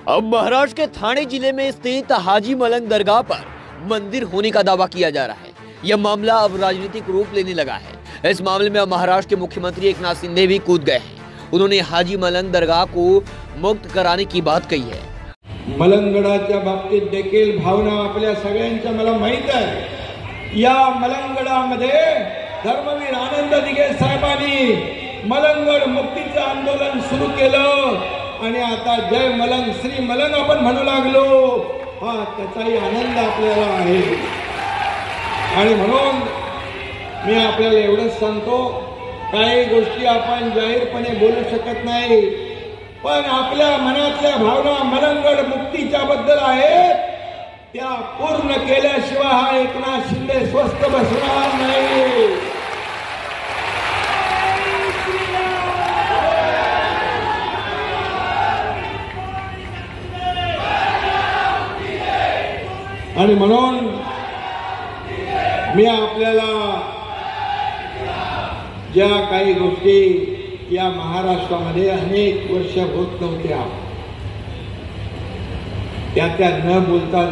अब महाराष्ट्र के ठाणे जिले में स्थित हाजी मलंग दरगाह पर मंदिर होने का दावा किया जा रहा है। यह मामला अब राजनीतिक रूप लेने लगा है। इस मामले में अब महाराष्ट्र के मुख्यमंत्री एकनाथ शिंदे भी कूद गए हैं। उन्होंने हाजी मलंग दरगाह को मुक्त कराने की बात कही है। मलंगडाच्या बाबतीत देखील भावना आपल्या सगळ्यांच्या मला माहित आहे। या मलंगडामध्ये धर्मवीर आनंद दिघे साहेबांनी मलंगड मुक्तीचं आंदोलन सुरू केलं आणि आता जय मलंग श्री मलंग आपण म्हणू लागलो। हा त्याचाही आनंद आपल्याला आहे आणि म्हणून मी आपल्याला एवढंच सांगतो, काही गोष्टी आपण जाहीरपणे बोलू शकत नाही, पण आपल्या मनातल्या भावना मलंगड मुक्तीच्या बद्दल आहेत त्या पूर्ण केल्याशिवाय हा एकनाथ शिंदे स्वस्थ बसणार नाही। आणि म्हणून मी आपल्याला ज्या काही गोष्टी या महाराष्ट्रामध्ये अनेक वर्ष होत नव्हत्या त्या न बोलता